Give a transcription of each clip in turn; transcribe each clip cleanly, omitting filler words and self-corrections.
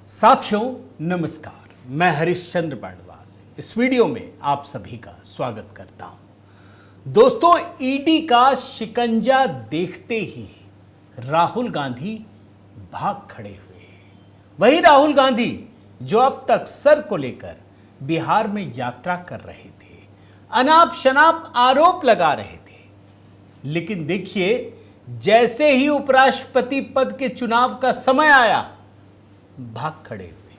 साथियों नमस्कार, मैं हरिश्चंद्र बर्णवाल इस वीडियो में आप सभी का स्वागत करता हूं। दोस्तों, ईडी का शिकंजा देखते ही राहुल गांधी भाग खड़े हुए। वही राहुल गांधी जो अब तक सर को लेकर बिहार में यात्रा कर रहे थे, अनाप शनाप आरोप लगा रहे थे, लेकिन देखिए जैसे ही उपराष्ट्रपति पद के चुनाव का समय आया भाग खड़े हुए।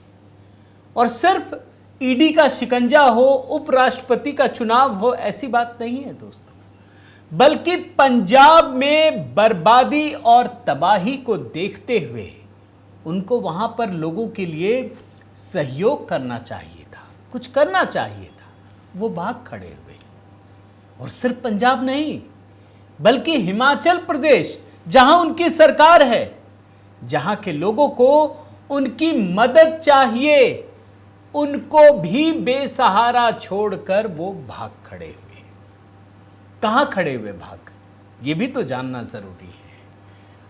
और सिर्फ ईडी का शिकंजा हो, उपराष्ट्रपति का चुनाव हो, ऐसी बात नहीं है दोस्तों, बल्कि पंजाब में बर्बादी और तबाही को देखते हुए उनको वहां पर लोगों के लिए सहयोग करना चाहिए था, कुछ करना चाहिए था। वो भाग खड़े हुए। और सिर्फ पंजाब नहीं, बल्कि हिमाचल प्रदेश, जहां उनकी सरकार है, जहां के लोगों को उनकी मदद चाहिए, उनको भी बेसहारा छोड़कर वो भाग खड़े हुए। कहां खड़े हुए भाग, ये भी तो जानना जरूरी है।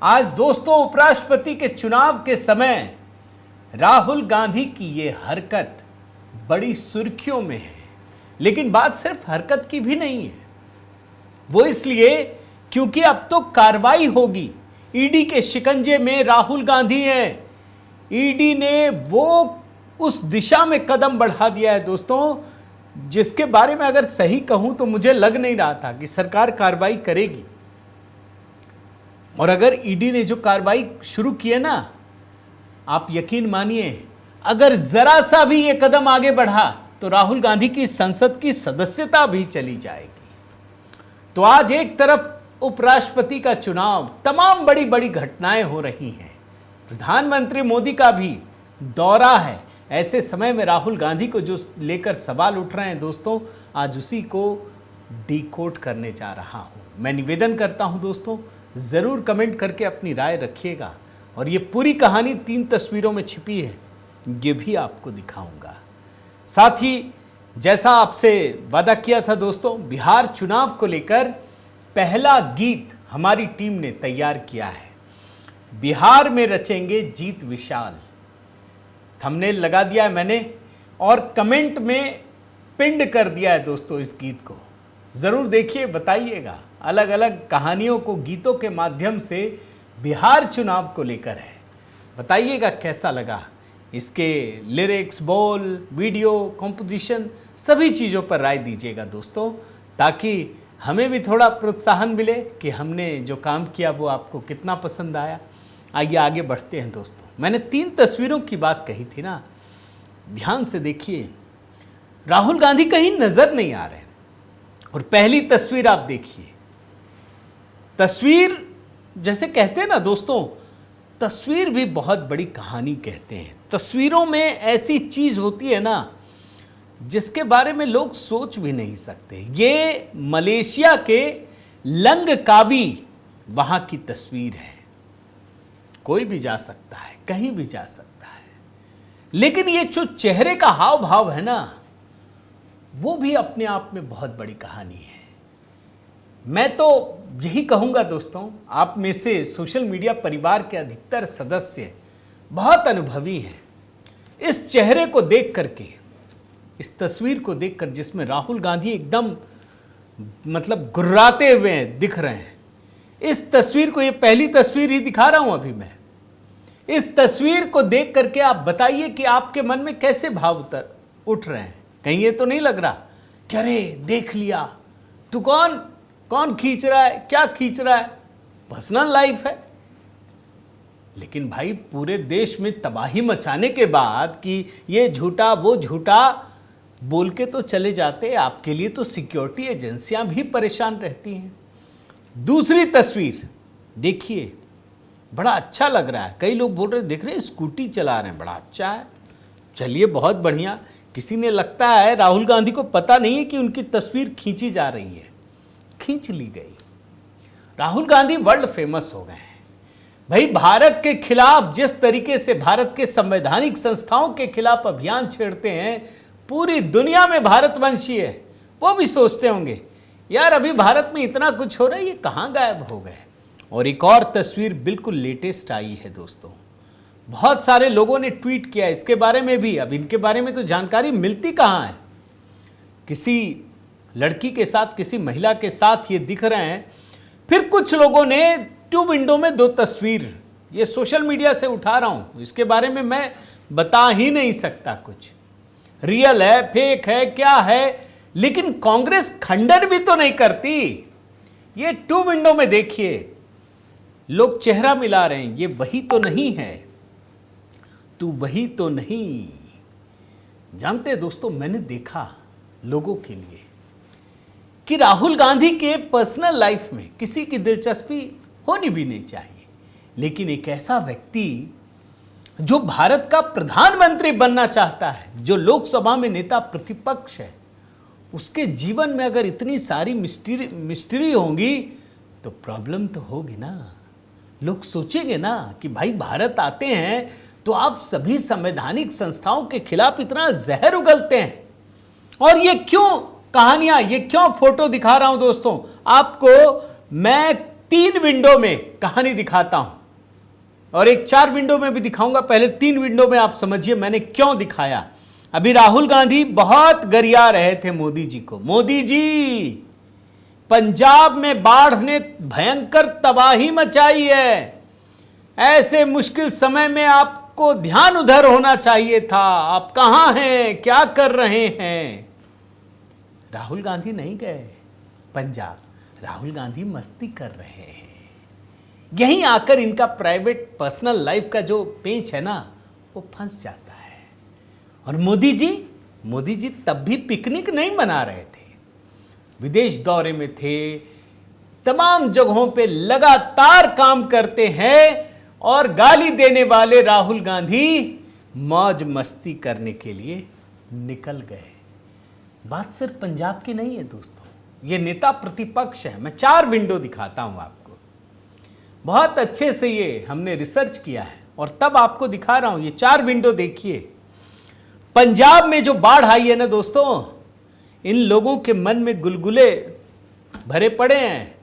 आज दोस्तों, उपराष्ट्रपति के चुनाव के समय राहुल गांधी की ये हरकत बड़ी सुर्खियों में है। लेकिन बात सिर्फ हरकत की भी नहीं है, वो इसलिए क्योंकि अब तो कार्रवाई होगी। ईडी के शिकंजे में राहुल गांधी हैं। ईडी ने वो उस दिशा में कदम बढ़ा दिया है दोस्तों, जिसके बारे में अगर सही कहूं तो मुझे लग नहीं रहा था कि सरकार कार्रवाई करेगी। और अगर ईडी ने जो कार्रवाई शुरू की है ना, आप यकीन मानिए, अगर जरा सा भी ये कदम आगे बढ़ा तो राहुल गांधी की संसद की सदस्यता भी चली जाएगी। तो आज एक तरफ उपराष्ट्रपति का चुनाव, तमाम बड़ी बड़ी घटनाएं हो रही हैं, प्रधानमंत्री मोदी का भी दौरा है। ऐसे समय में राहुल गांधी को जो लेकर सवाल उठ रहे हैं दोस्तों, आज उसी को डिकोड करने जा रहा हूं। मैं निवेदन करता हूं दोस्तों, ज़रूर कमेंट करके अपनी राय रखिएगा। और ये पूरी कहानी 3 तस्वीरों में छिपी है, ये भी आपको दिखाऊंगा। साथ ही जैसा आपसे वादा किया था दोस्तों, बिहार चुनाव को लेकर पहला गीत हमारी टीम ने तैयार किया है। बिहार में रचेंगे जीत विशाल, थंबनेल लगा दिया है मैंने और कमेंट में पिंड कर दिया है दोस्तों। इस गीत को ज़रूर देखिए, बताइएगा। अलग अलग कहानियों को गीतों के माध्यम से बिहार चुनाव को लेकर है, बताइएगा कैसा लगा। इसके लिरिक्स, बोल, वीडियो, कंपोजिशन, सभी चीज़ों पर राय दीजिएगा दोस्तों, ताकि हमें भी थोड़ा प्रोत्साहन मिले कि हमने जो काम किया वो आपको कितना पसंद आया। आइए आगे बढ़ते हैं दोस्तों। मैंने 3 तस्वीरों की बात कही थी ना, ध्यान से देखिए। राहुल गांधी कहीं नजर नहीं आ रहे। और पहली तस्वीर आप देखिए। तस्वीर, जैसे कहते हैं ना दोस्तों, तस्वीर भी बहुत बड़ी कहानी कहते हैं। तस्वीरों में ऐसी चीज होती है ना जिसके बारे में लोग सोच भी नहीं सकते। ये मलेशिया के लंगकावी वहां की तस्वीर है। कोई भी जा सकता है, कहीं भी जा सकता है, लेकिन ये जो चेहरे का हाव भाव है ना, वो भी अपने आप में बहुत बड़ी कहानी है। मैं तो यही कहूंगा दोस्तों, आप में से सोशल मीडिया परिवार के अधिकतर सदस्य बहुत अनुभवी हैं। इस चेहरे को देख करके, इस तस्वीर को देखकर, जिसमें राहुल गांधी एकदम मतलब गुर्राते हुए दिख रहे हैं, इस तस्वीर को, ये पहली तस्वीर ही दिखा रहा हूं अभी मैं, इस तस्वीर को देख करके आप बताइए कि आपके मन में कैसे भाव उठ रहे हैं। कहीं ये तो नहीं लग रहा कि अरे देख लिया, तू कौन खींच रहा है, क्या खींच रहा है, पर्सनल लाइफ है। लेकिन भाई, पूरे देश में तबाही मचाने के बाद कि ये झूठा वो झूठा बोल के तो चले जाते, आपके लिए तो सिक्योरिटी एजेंसियां भी परेशान रहती हैं। दूसरी तस्वीर देखिए, बड़ा अच्छा लग रहा है। कई लोग बोल रहे, देख रहे हैं स्कूटी चला रहे हैं, बड़ा अच्छा है, चलिए बहुत बढ़िया। किसी ने, लगता है राहुल गांधी को पता नहीं है कि उनकी तस्वीर खींची जा रही है, खींच ली गई। राहुल गांधी वर्ल्ड फेमस हो गए हैं भाई। भारत के खिलाफ जिस तरीके से भारत के संवैधानिक संस्थाओं के खिलाफ अभियान छेड़ते हैं, पूरी दुनिया में भारतवंशी है वो भी सोचते होंगे, यार अभी भारत में इतना कुछ हो रहा है, ये कहां गायब हो गए। और एक और तस्वीर बिल्कुल लेटेस्ट आई है दोस्तों। बहुत सारे लोगों ने ट्वीट किया इसके बारे में भी। अब इनके बारे में तो जानकारी मिलती कहाँ है। किसी लड़की के साथ, किसी महिला के साथ ये दिख रहे हैं। फिर कुछ लोगों ने 2 विंडो में 2 तस्वीर, ये सोशल मीडिया से उठा रहा हूं, इसके बारे में मैं बता ही नहीं सकता कुछ रियल है फेक है क्या है, लेकिन कांग्रेस खंडन भी तो नहीं करती। ये 2 विंडो में देखिए, लोग चेहरा मिला रहे हैं, ये वही तो नहीं है, तू वही तो नहीं। जानते दोस्तों, मैंने देखा लोगों के लिए कि राहुल गांधी के पर्सनल लाइफ में किसी की दिलचस्पी होनी भी नहीं चाहिए, लेकिन एक ऐसा व्यक्ति जो भारत का प्रधानमंत्री बनना चाहता है, जो लोकसभा में नेता प्रतिपक्ष है, उसके जीवन में अगर इतनी सारी मिस्ट्री होंगी तो प्रॉब्लम तो होगी ना। लोग सोचेंगे ना कि भाई भारत आते हैं तो आप सभी संवैधानिक संस्थाओं के खिलाफ इतना जहर उगलते हैं। और ये क्यों कहानियां, ये क्यों फोटो दिखा रहा हूं दोस्तों, आपको मैं 3 विंडो में कहानी दिखाता हूं और एक 4 विंडो में भी दिखाऊंगा। पहले 3 विंडो में आप समझिए मैंने क्यों दिखाया। अभी राहुल गांधी बहुत गरिया रहे थे मोदी जी को। मोदी जी, पंजाब में बाढ़ ने भयंकर तबाही मचाई है, ऐसे मुश्किल समय में आपको ध्यान उधर होना चाहिए था, आप कहां हैं, क्या कर रहे हैं। राहुल गांधी नहीं गए पंजाब, राहुल गांधी मस्ती कर रहे हैं। यहीं आकर इनका प्राइवेट पर्सनल लाइफ का जो पेंच है ना, वो फंस जाता है। और मोदी जी तब भी पिकनिक नहीं मना रहे थे, विदेश दौरे में थे, तमाम जगहों पे लगातार काम करते हैं। और गाली देने वाले राहुल गांधी मौज मस्ती करने के लिए निकल गए। बात सिर्फ पंजाब की नहीं है दोस्तों, ये नेता प्रतिपक्ष है। मैं 4 विंडो दिखाता हूं आपको, बहुत अच्छे से ये हमने रिसर्च किया है और तब आपको दिखा रहा हूं। ये 4 विंडो देखिए। पंजाब में जो बाढ़ आई है ना दोस्तों, इन लोगों के मन में गुलगुले भरे पड़े हैं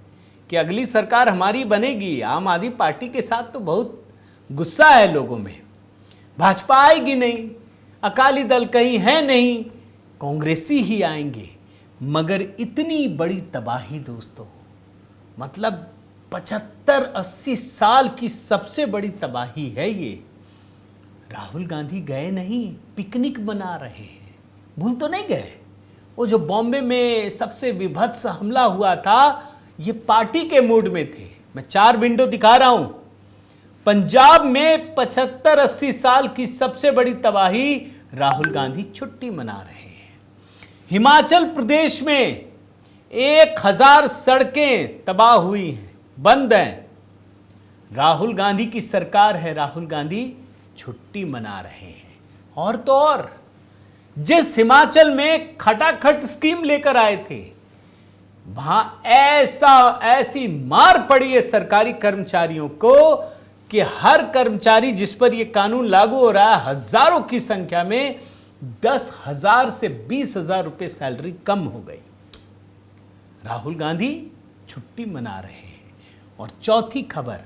कि अगली सरकार हमारी बनेगी। आम आदमी पार्टी के साथ तो बहुत गुस्सा है लोगों में, भाजपा आएगी नहीं, अकाली दल कहीं है नहीं, कांग्रेसी ही आएंगे। मगर इतनी बड़ी तबाही दोस्तों, मतलब 75-80 साल की सबसे बड़ी तबाही है ये। राहुल गांधी गए नहीं, पिकनिक मना रहे हैं। भूल तो नहीं गए वो जो बॉम्बे में सबसे विभत्स हमला हुआ था, ये पार्टी के मूड में थे। मैं 4 विंडो दिखा रहा हूं। पंजाब में 75-80 साल की सबसे बड़ी तबाही, राहुल गांधी छुट्टी मना रहे हैं। हिमाचल प्रदेश में 1000 सड़कें तबाह हुई हैं, बंद हैं। राहुल गांधी की सरकार है, राहुल गांधी छुट्टी मना रहे हैं। और तो और, जिस हिमाचल में खटाखट स्कीम लेकर आए थे, वहां ऐसी मार पड़ी है सरकारी कर्मचारियों को कि हर कर्मचारी जिस पर यह कानून लागू हो रहा है, हजारों की संख्या में 10,000 से 20,000 रुपए सैलरी कम हो गई। राहुल गांधी छुट्टी मना रहे हैं। और चौथी खबर,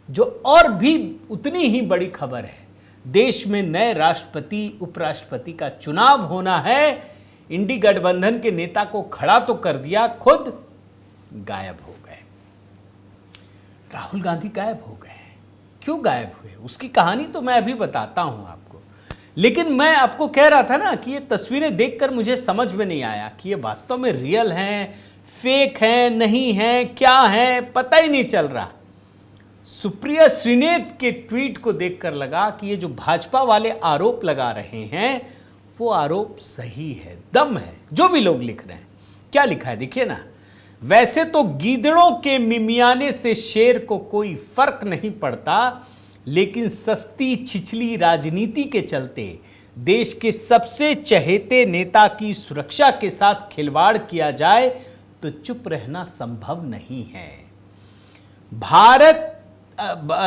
जो और भी उतनी ही बड़ी खबर है, देश में नए राष्ट्रपति उपराष्ट्रपति का चुनाव होना है। इंडी गठबंधन के नेता को खड़ा तो कर दिया, खुद गायब हो गए। राहुल गांधी गायब हो गए। क्यों गायब हुए, उसकी कहानी तो मैं अभी बताता हूं आपको। लेकिन मैं आपको कह रहा था ना कि ये तस्वीरें देखकर मुझे समझ में नहीं आया कि ये वास्तव में रियल हैं, फेक हैं, नहीं हैं, क्या हैं, पता ही नहीं चल रहा। सुप्रिया श्रीनेत के ट्वीट को देखकर लगा कि ये जो भाजपा वाले आरोप लगा रहे हैं वो आरोप सही है, दम है। जो भी लोग लिख रहे हैं, क्या लिखा है देखिए ना। वैसे तो गीदड़ों के मिमियाने से शेर को कोई फर्क नहीं पड़ता, लेकिन सस्ती छिछली राजनीति के चलते देश के सबसे चहेते नेता की सुरक्षा के साथ खिलवाड़ किया जाए तो चुप रहना संभव नहीं है।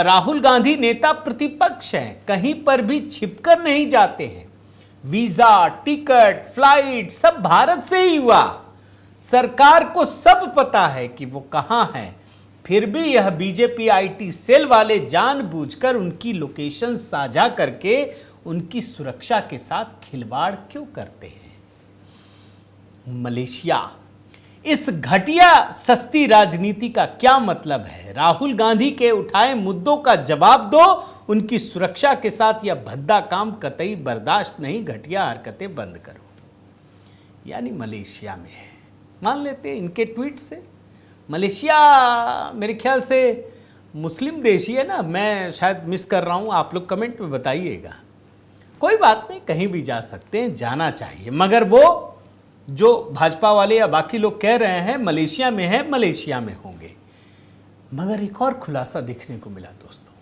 राहुल गांधी नेता प्रतिपक्ष हैं, कहीं पर भी छिपकर नहीं जाते हैं। वीजा, टिकट, फ्लाइट सब भारत से ही हुआ। सरकार को सब पता है कि वो कहां है, फिर भी यह बीजेपी आईटी सेल वाले जानबूझकर उनकी लोकेशन साझा करके उनकी सुरक्षा के साथ खिलवाड़ क्यों करते हैं? मलेशिया, इस घटिया सस्ती राजनीति का क्या मतलब है? राहुल गांधी के उठाए मुद्दों का जवाब दो, उनकी सुरक्षा के साथ यह भद्दा काम कतई बर्दाश्त नहीं, घटिया हरकतें बंद करो। यानी मलेशिया में है, मान लेते हैं इनके ट्वीट से। मलेशिया मेरे ख्याल से मुस्लिम देश ही है ना, मैं शायद मिस कर रहा हूं, आप लोग कमेंट में बताइएगा। कोई बात नहीं, कहीं भी जा सकते हैं, जाना चाहिए, मगर वो जो भाजपा वाले या बाकी लोग कह रहे हैं मलेशिया में है, मलेशिया में होंगे। मगर एक और खुलासा देखने को मिला दोस्तों,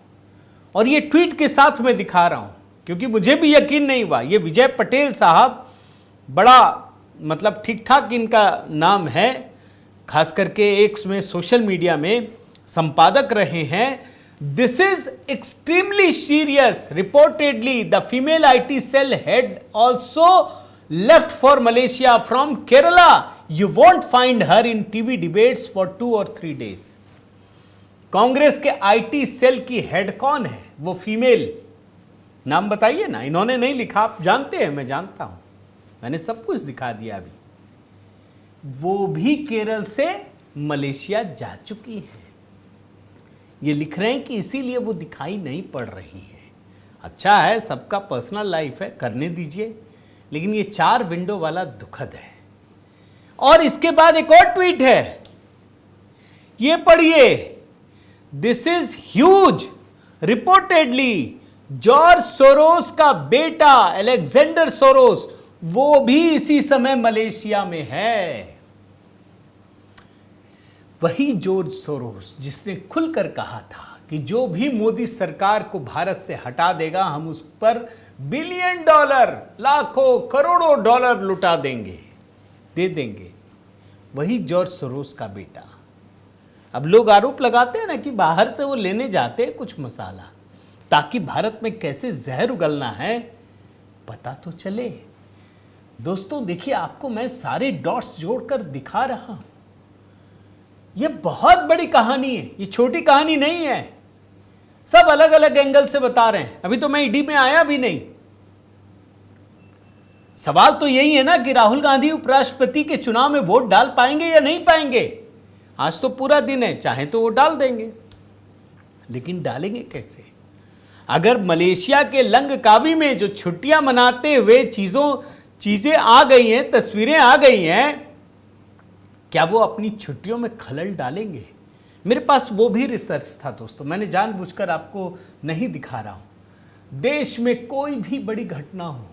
और ये ट्वीट के साथ मैं दिखा रहा हूं क्योंकि मुझे भी यकीन नहीं हुआ। ये विजय पटेल साहब बड़ा मतलब ठीक ठाक इनका नाम है, खास करके एक्स में सोशल मीडिया में संपादक रहे हैं। This is extremely serious, reportedly the female IT cell head also left for Malaysia from Kerala. You won't find her in TV debates for 2 or 3 days. Congress के आईटी सेल की head कौन है? वो female, नाम बताइए ना। इन्होंने नहीं लिखा, आप जानते हैं, मैं जानता हूं, मैंने सब कुछ दिखा दिया अभी। वो भी केरल से मलेशिया जा चुकी है। ये लिख रहे हैं कि इसीलिए वो दिखाई नहीं पड़ रही है। अच्छा है, सबका पर्सनल लाइफ है, करने दीजिए, लेकिन ये 4 विंडो वाला दुखद है। और इसके बाद एक और ट्वीट है, ये पढ़िए। This is huge, reportedly George Soros का बेटा अलेक्जेंडर सोरोस, वो भी इसी समय मलेशिया में है। वही जॉर्ज सोरोस जिसने खुलकर कहा था कि जो भी मोदी सरकार को भारत से हटा देगा, हम उस पर $बिलियन, लाखों करोड़ों डॉलर लुटा देंगे, दे देंगे। वही जॉर्ज सोरोस का बेटा। अब लोग आरोप लगाते हैं ना कि बाहर से वो लेने जाते हैं कुछ मसाला, ताकि भारत में कैसे जहर उगलना है पता तो चले। दोस्तों देखिए, आपको मैं सारे डॉट्स जोड़कर दिखा रहा हूं। यह बहुत बड़ी कहानी है, ये छोटी कहानी नहीं है। सब अलग अलग एंगल से बता रहे हैं। अभी तो मैं ईडी में आया भी नहीं। सवाल तो यही है ना कि राहुल गांधी उपराष्ट्रपति के चुनाव में वोट डाल पाएंगे या नहीं पाएंगे। आज तो पूरा दिन है, चाहे तो वो डाल देंगे, लेकिन डालेंगे कैसे? अगर मलेशिया के लंगकावी में जो छुट्टियां मनाते हुए चीजें आ गई हैं, तस्वीरें आ गई हैं, क्या वो अपनी छुट्टियों में खलल डालेंगे? मेरे पास वो भी रिसर्च था दोस्तों, मैंने जानबूझकर आपको नहीं दिखा रहा हूं। देश में कोई भी बड़ी घटना हो,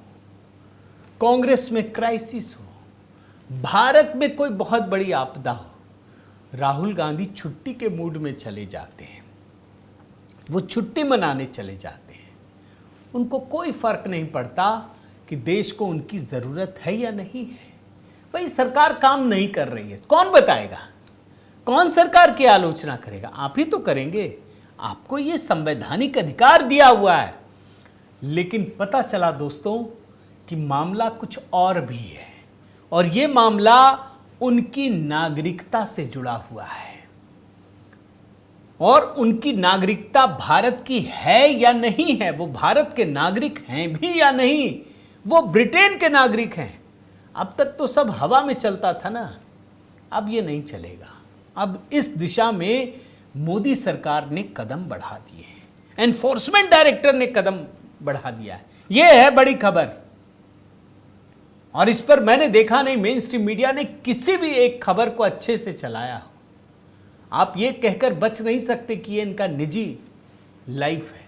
कांग्रेस में क्राइसिस हो, भारत में कोई बहुत बड़ी आपदा हो, राहुल गांधी छुट्टी के मूड में चले जाते हैं, वो छुट्टी मनाने चले जाते हैं। उनको कोई फर्क नहीं पड़ता कि देश को उनकी जरूरत है या नहीं है। भाई सरकार काम नहीं कर रही है, कौन बताएगा? कौन सरकार की आलोचना करेगा? आप ही तो करेंगे। आपको ये संवैधानिक अधिकार दिया हुआ है। लेकिन पता चला दोस्तों कि मामला कुछ और भी है, और ये मामला उनकी नागरिकता से जुड़ा हुआ है। और उनकी नागरिकता भारत की है या नहीं है, वो भारत के नागरिक हैं भी या नहीं, वो ब्रिटेन के नागरिक हैं। अब तक तो सब हवा में चलता था ना, अब ये नहीं चलेगा। अब इस दिशा में मोदी सरकार ने कदम बढ़ा दिए हैं, एनफोर्समेंट डायरेक्टर ने कदम बढ़ा दिया है। यह है बड़ी खबर, और इस पर मैंने देखा नहीं मेन स्ट्रीम मीडिया ने किसी भी एक खबर को अच्छे से चलाया हो। आप ये कहकर बच नहीं सकते कि ये इनका निजी लाइफ है।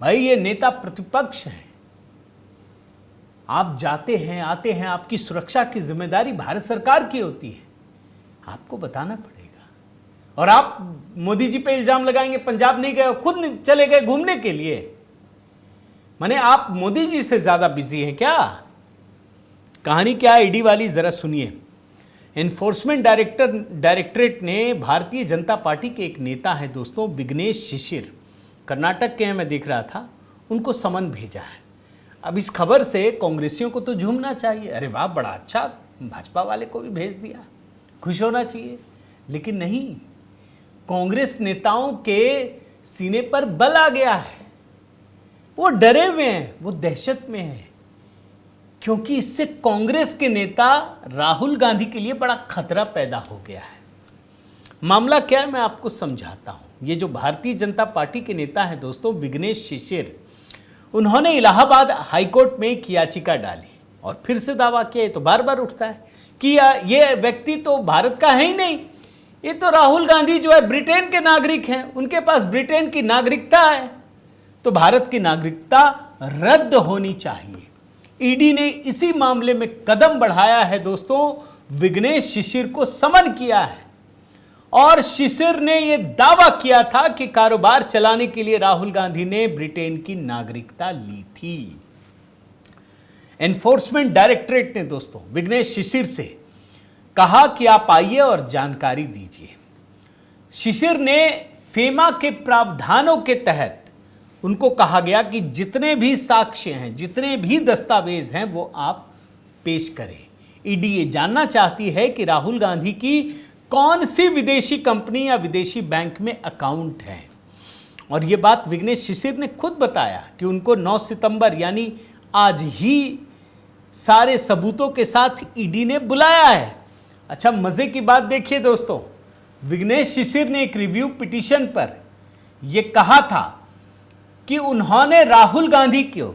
भाई ये नेता प्रतिपक्ष है, आप जाते हैं आते हैं, आपकी सुरक्षा की जिम्मेदारी भारत सरकार की होती है, आपको बताना पड़ेगा। और आप मोदी जी पे इल्जाम लगाएंगे पंजाब नहीं गए, खुद चले गए घूमने के लिए। माने आप मोदी जी से ज्यादा बिजी हैं क्या? कहानी क्या है ईडी वाली, जरा सुनिए। एनफोर्समेंट डायरेक्टरेट ने भारतीय जनता पार्टी के एक नेता है दोस्तों, विघ्नेश शिशिर, कर्नाटक के हैं, मैं देख रहा था, उनको समन भेजा है। अब इस खबर से कांग्रेसियों को तो झूमना चाहिए, अरे वाह बड़ा अच्छा, भाजपा वाले को भी भेज दिया, खुश होना चाहिए। लेकिन नहीं, कांग्रेस नेताओं के सीने पर बल आ गया है। वो डरे हुए हैं, वो दहशत में हैं, क्योंकि इससे कांग्रेस के नेता राहुल गांधी के लिए बड़ा खतरा पैदा हो गया है। मामला क्या है मैं आपको समझाता हूं। ये जो भारतीय जनता पार्टी के नेता हैं दोस्तों, विघ्नेश शिशिर, उन्होंने इलाहाबाद हाईकोर्ट में एक याचिका डाली और फिर से दावा किया, तो बार बार उठता है कि ये व्यक्ति तो भारत का है ही नहीं, ये तो राहुल गांधी जो है ब्रिटेन के नागरिक हैं, उनके पास ब्रिटेन की नागरिकता है, तो भारत की नागरिकता रद्द होनी चाहिए। ईडी ने इसी मामले में कदम बढ़ाया है दोस्तों, विघ्नेश शिशिर को समन किया है और शिशिर ने यह दावा किया था कि कारोबार चलाने के लिए राहुल गांधी ने ब्रिटेन की नागरिकता ली थी। एनफोर्समेंट डायरेक्टरेट ने दोस्तों विघ्नेश शिशिर से कहा कि आप आइए और जानकारी दीजिए। शिशिर ने फेमा के प्रावधानों के तहत उनको कहा गया कि जितने भी साक्ष्य हैं, जितने भी दस्तावेज हैं, वो आप पेश करें। ईडी ये जानना चाहती है कि राहुल गांधी की कौन सी विदेशी कंपनी या विदेशी बैंक में अकाउंट है। और ये बात विघ्नेश शिशिर ने खुद बताया कि उनको 9 सितंबर यानी आज ही सारे सबूतों के साथ ईडी ने बुलाया है। अच्छा, मजे की बात देखिए दोस्तों, विघ्नेश शिशिर ने एक रिव्यू पिटीशन पर यह कहा था कि उन्होंने राहुल गांधी को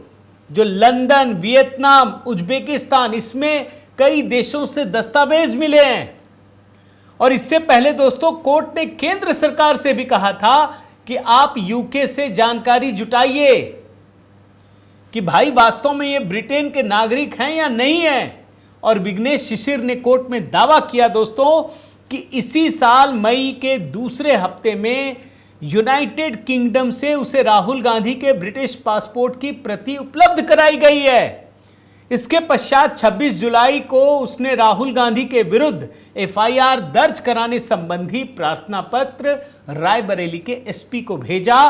जो लंदन, वियतनाम, उज्बेकिस्तान, इसमें कई देशों से दस्तावेज मिले हैं। और इससे पहले दोस्तों कोर्ट ने केंद्र सरकार से भी कहा था कि आप यूके से जानकारी जुटाइए कि भाई वास्तव में ये ब्रिटेन के नागरिक हैं या नहीं हैं। और विघ्नेश शिशिर ने कोर्ट में दावा किया दोस्तों कि इसी साल मई के दूसरे हफ्ते में यूनाइटेड किंगडम से उसे राहुल गांधी के ब्रिटिश पासपोर्ट की प्रति उपलब्ध कराई गई है। इसके पश्चात 26 जुलाई को उसने राहुल गांधी के विरुद्ध एफआईआर दर्ज कराने संबंधी प्रार्थना पत्र रायबरेली के एसपी को भेजा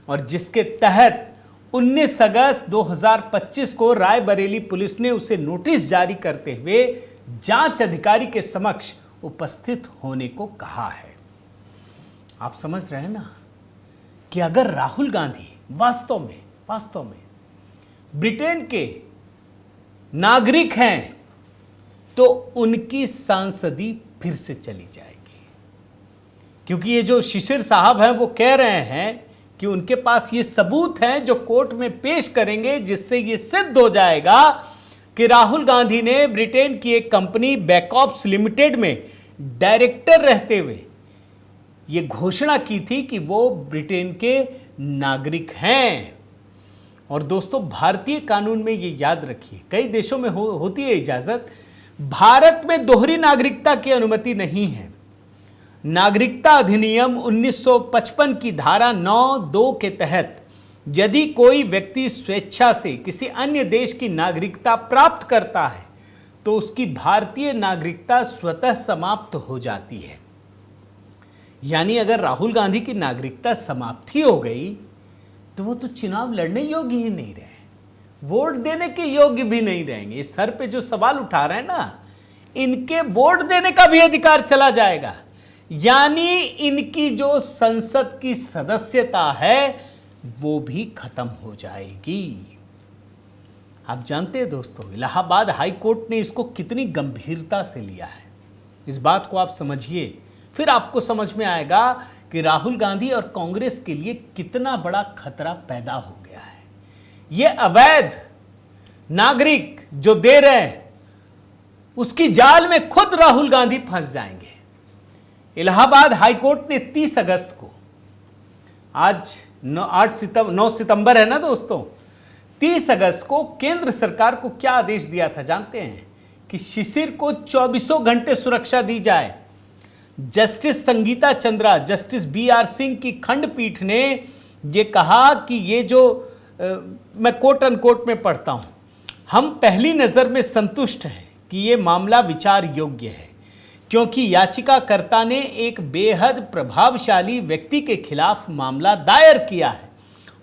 और जिसके तहत 19 अगस्त 2025 को रायबरेली पुलिस ने उसे नोटिस जारी करते हुए जांच अधिकारी के समक्ष उपस्थित होने को कहा है। आप समझ रहे हैं ना कि अगर राहुल गांधी वास्तव में ब्रिटेन के नागरिक हैं तो उनकी सांसदी फिर से चली जाएगी, क्योंकि ये जो शिशिर साहब हैं वो कह रहे हैं कि उनके पास ये सबूत हैं जो कोर्ट में पेश करेंगे, जिससे ये सिद्ध हो जाएगा कि राहुल गांधी ने ब्रिटेन की एक कंपनी बैकऑप्स लिमिटेड में डायरेक्टर रहते हुए ये घोषणा की थी कि वो ब्रिटेन के नागरिक हैं। और दोस्तों भारतीय कानून में ये याद रखिए, कई देशों में होती है इजाजत, भारत में दोहरी नागरिकता की अनुमति नहीं है। नागरिकता अधिनियम 1955 की धारा 9(2) के तहत यदि कोई व्यक्ति स्वेच्छा से किसी अन्य देश की नागरिकता प्राप्त करता है तो उसकी भारतीय नागरिकता स्वतः समाप्त हो जाती है। यानी अगर राहुल गांधी की नागरिकता समाप्ति हो गई तो वो तो चुनाव लड़ने योग्य ही नहीं रहे, वोट देने के योग्य भी नहीं रहेंगे। इस सर पे जो सवाल उठा रहे हैं ना, इनके वोट देने का भी अधिकार चला जाएगा, यानी इनकी जो संसद की सदस्यता है वो भी खत्म हो जाएगी। आप जानते हैं दोस्तों, इलाहाबाद हाई कोर्ट ने इसको कितनी गंभीरता से लिया है। इस बात को आप समझिए, फिर आपको समझ में आएगा कि राहुल गांधी और कांग्रेस के लिए कितना बड़ा खतरा पैदा हो गया है। ये अवैध नागरिक जो दे रहे हैं उसकी जाल में खुद राहुल गांधी फंस जाएंगे। इलाहाबाद हाईकोर्ट ने 30 अगस्त को, आज 9 सितंबर है ना दोस्तों, 30 अगस्त को केंद्र सरकार को क्या आदेश दिया था जानते हैं? कि शिशिर को 24 घंटे सुरक्षा दी जाए। Justice Sangeeta Chandra, justice BR Singh की खंडपीठ ने यह कहा कि ये जो मैं कोट अनकोट में पढ़ता हूं, हम पहली नजर में संतुष्ट हैं कि यह मामला विचार योग्य है, क्योंकि याचिकाकर्ता ने एक बेहद प्रभावशाली व्यक्ति के खिलाफ मामला दायर किया है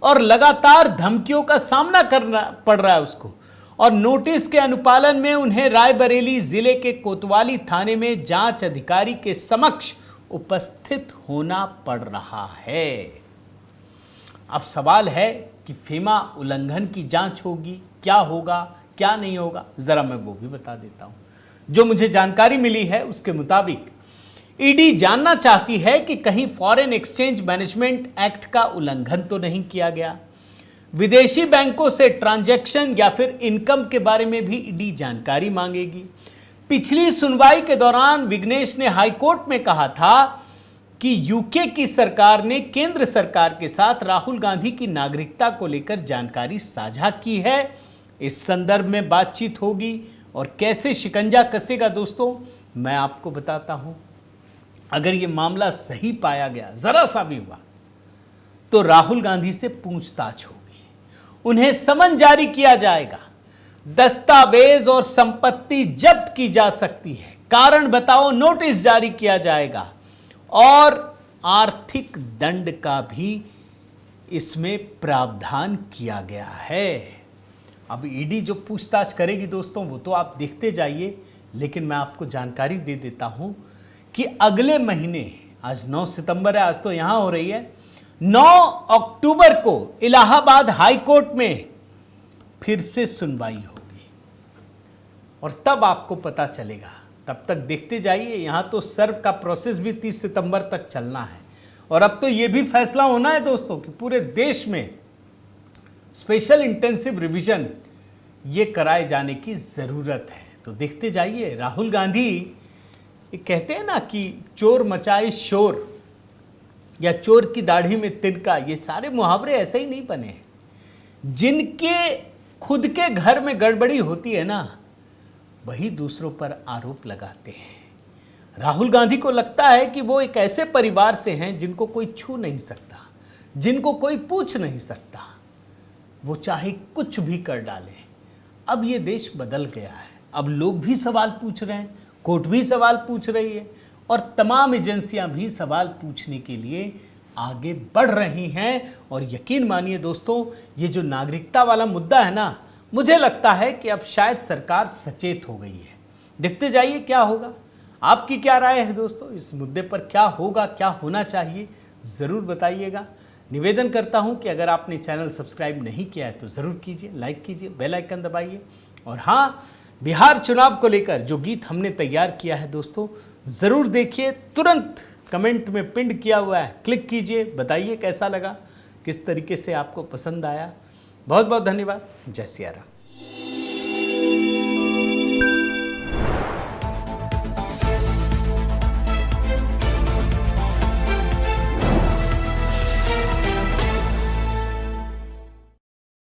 और लगातार धमकियों का सामना करना पड़ रहा है उसको, और नोटिस के अनुपालन में उन्हें रायबरेली जिले के कोतवाली थाने में जांच अधिकारी के समक्ष उपस्थित होना पड़ रहा है। अब सवाल है कि फेमा उल्लंघन की जांच होगी, क्या होगा क्या नहीं होगा, जरा मैं वो भी बता देता हूं। जो मुझे जानकारी मिली है उसके मुताबिक ईडी जानना चाहती है कि कहीं फॉरेन एक्सचेंज मैनेजमेंट एक्ट का उल्लंघन तो नहीं किया गया। विदेशी बैंकों से ट्रांजैक्शन या फिर इनकम के बारे में भी ईडी जानकारी मांगेगी। पिछली सुनवाई के दौरान विघ्नेश ने हाईकोर्ट में कहा था कि यूके की सरकार ने केंद्र सरकार के साथ राहुल गांधी की नागरिकता को लेकर जानकारी साझा की है। इस संदर्भ में बातचीत होगी और कैसे शिकंजा कसेगा दोस्तों, मैं आपको बताता हूं। अगर यह मामला सही पाया गया, जरा सा भी हुआ, तो राहुल गांधी से पूछताछ होगी, उन्हें समन जारी किया जाएगा, दस्तावेज और संपत्ति जब्त की जा सकती है, कारण बताओ नोटिस जारी किया जाएगा और आर्थिक दंड का भी इसमें प्रावधान किया गया है। अब ईडी जो पूछताछ करेगी दोस्तों वो तो आप देखते जाइए, लेकिन मैं आपको जानकारी दे देता हूं कि अगले महीने, आज 9 सितंबर है, आज तो यहां हो रही है, 9 अक्टूबर को इलाहाबाद हाई कोर्ट में फिर से सुनवाई होगी और तब आपको पता चलेगा। तब तक देखते जाइए, यहां तो सर्व का प्रोसेस भी 30 सितंबर तक चलना है और अब तो यह भी फैसला होना है दोस्तों कि पूरे देश में स्पेशल इंटेंसिव रिवीजन ये कराए जाने की जरूरत है। तो देखते जाइए। राहुल गांधी, ये कहते हैं ना कि चोर मचाए शोर या चोर की दाढ़ी में तिनका, ये सारे मुहावरे ऐसे ही नहीं बने हैं। जिनके खुद के घर में गड़बड़ी होती है ना, वही दूसरों पर आरोप लगाते हैं। राहुल गांधी को लगता है कि वो एक ऐसे परिवार से हैं जिनको कोई छू नहीं सकता, जिनको कोई पूछ नहीं सकता, वो चाहे कुछ भी कर डाले। अब ये देश बदल गया है, अब लोग भी सवाल पूछ रहे हैं, कोर्ट भी सवाल पूछ रही है और तमाम एजेंसियां भी सवाल पूछने के लिए आगे बढ़ रही हैं। और यकीन मानिए दोस्तों, ये जो नागरिकता वाला मुद्दा है ना, मुझे लगता है कि अब शायद सरकार सचेत हो गई है। देखते जाइए क्या होगा। आपकी क्या राय है दोस्तों, इस मुद्दे पर क्या होगा, क्या होना चाहिए, ज़रूर बताइएगा। निवेदन करता हूं कि अगर आपने चैनल सब्सक्राइब नहीं किया है तो ज़रूर कीजिए, लाइक कीजिए, बेल आइकन दबाइए। और हाँ, बिहार चुनाव को लेकर जो गीत हमने तैयार किया है दोस्तों, ज़रूर देखिए, तुरंत कमेंट में पिन किया हुआ है, क्लिक कीजिए, बताइए कैसा लगा, किस तरीके से आपको पसंद आया। बहुत बहुत धन्यवाद। जय सिया राम।